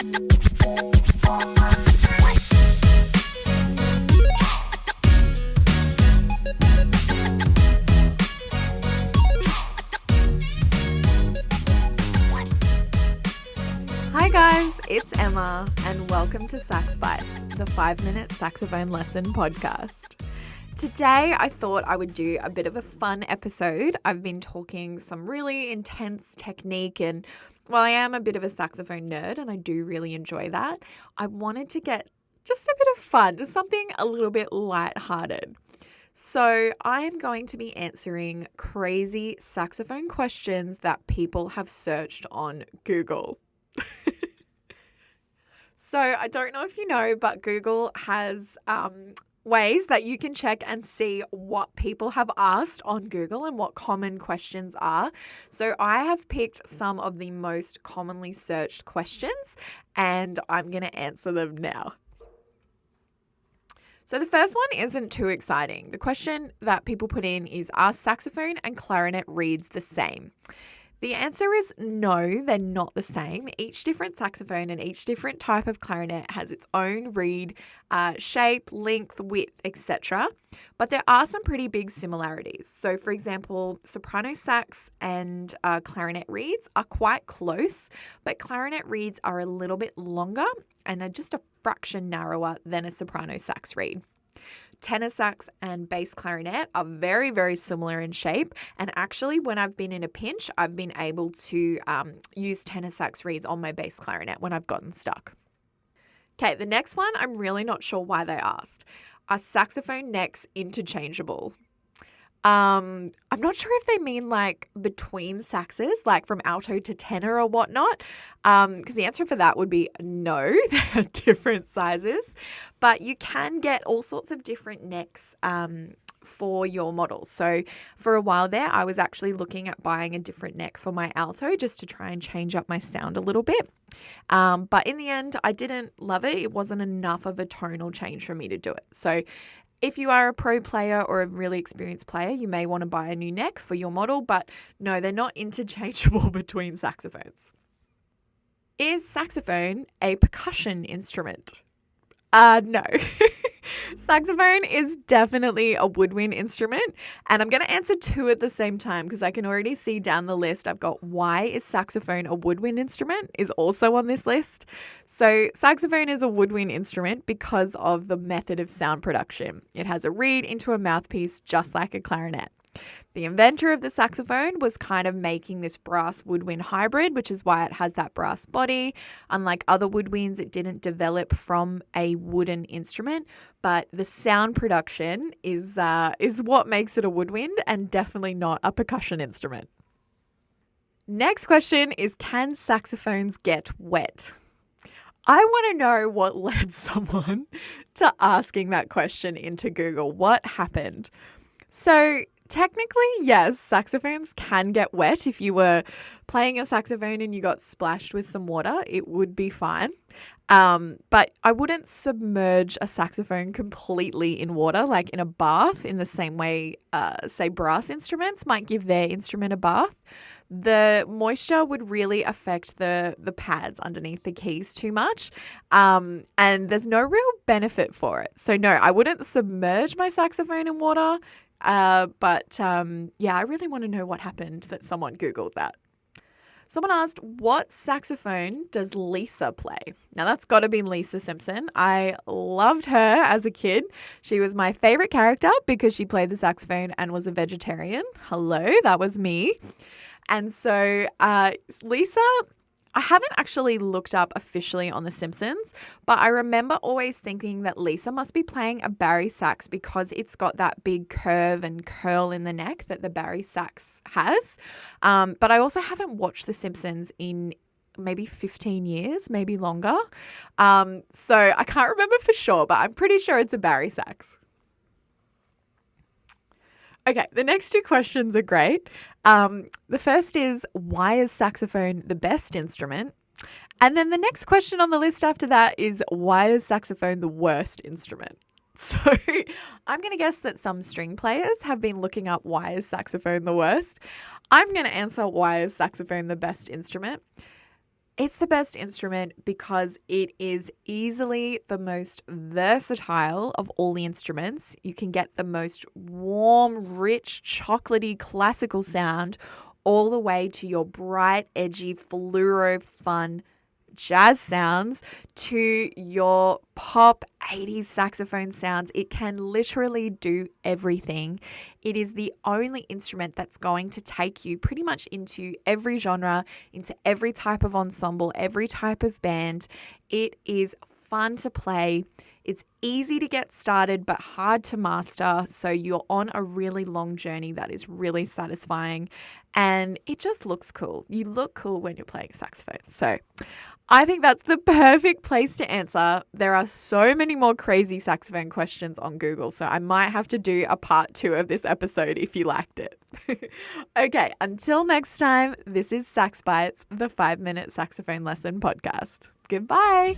Hi guys, it's Emma and welcome to Sax Bites, the 5-minute saxophone lesson podcast. Today I thought I would do a bit of a fun episode. I've been talking some really intense technique and while I am a bit of a saxophone nerd and I do really enjoy that, I wanted to get just a bit of fun, just something a little bit lighthearted. So I am going to be answering crazy saxophone questions that people have searched on Google. So I don't know if you know, but Google has ways that you can check and see what people have asked on Google and what common questions are. So I have picked some of the most commonly searched questions and I'm going to answer them now. So the first one isn't too exciting. The question that people put in is, are saxophone and clarinet reeds the same? The answer is no, they're not the same. Each different saxophone and each different type of clarinet has its own reed shape, length, width, etc. But there are some pretty big similarities. So for example, soprano sax and clarinet reeds are quite close, but clarinet reeds are a little bit longer and are just a fraction narrower than a soprano sax reed. Tenor sax and bass clarinet are very, very similar in shape. And actually, when I've been in a pinch, I've been able to use tenor sax reeds on my bass clarinet when I've gotten stuck. Okay, the next one, I'm really not sure why they asked. Are saxophone necks interchangeable? I'm not sure if they mean like between saxes, like from alto to tenor or whatnot, because the answer for that would be no, they're different sizes, but you can get all sorts of different necks for your models. So for a while there, I was actually looking at buying a different neck for my alto just to try and change up my sound a little bit. But in the end, I didn't love it. It wasn't enough of a tonal change for me to do it. So if you are a pro player or a really experienced player, you may want to buy a new neck for your model, but no, they're not interchangeable between saxophones. Is saxophone a percussion instrument? No. Saxophone is definitely a woodwind instrument, and I'm going to answer two at the same time because I can already see down the list I've got why is saxophone a woodwind instrument is also on this list. So saxophone is a woodwind instrument because of the method of sound production. It has a reed into a mouthpiece just like a clarinet. The inventor of the saxophone was kind of making this brass woodwind hybrid, which is why it has that brass body. Unlike other woodwinds, it didn't develop from a wooden instrument, but the sound production is what makes it a woodwind and definitely not a percussion instrument. Next question is, can saxophones get wet? I want to know what led someone to asking that question into Google. What happened? So technically, yes, saxophones can get wet. If you were playing your saxophone and you got splashed with some water, it would be fine. But I wouldn't submerge a saxophone completely in water, like in a bath, in the same way, say, brass instruments might give their instrument a bath. The moisture would really affect the pads underneath the keys too much, and there's no real benefit for it. So no, I wouldn't submerge my saxophone in water. But I really want to know what happened that someone Googled that. Someone asked, what saxophone does Lisa play? Now that's got to be Lisa Simpson. I loved her as a kid. She was my favorite character because she played the saxophone and was a vegetarian. Hello, that was me. And so Lisa, I haven't actually looked up officially on The Simpsons, but I remember always thinking that Lisa must be playing a Barry sax because it's got that big curve and curl in the neck that the Barry sax has. But I also haven't watched The Simpsons in maybe 15 years, maybe longer. So I can't remember for sure, but I'm pretty sure it's a Barry sax. Okay, the next two questions are great. The first is, why is saxophone the best instrument? And then the next question on the list after that is, why is saxophone the worst instrument? So I'm going to guess that some string players have been looking up why is saxophone the worst. I'm going to answer why is saxophone the best instrument. It's the best instrument because it is easily the most versatile of all the instruments. You can get the most warm, rich, chocolatey, classical sound all the way to your bright, edgy, fluoro, fun jazz sounds to your pop 80s saxophone sounds. It can literally do everything. It is the only instrument that's going to take you pretty much into every genre, into every type of ensemble, every type of band. It is fun to play. It's easy to get started, but hard to master. So you're on a really long journey that is really satisfying. And it just looks cool. You look cool when you're playing saxophone. So I think that's the perfect place to answer. There are so many more crazy saxophone questions on Google, so I might have to do a part 2 of this episode if you liked it. Okay, until next time, this is Sax Bites, the 5-minute saxophone lesson podcast. Goodbye.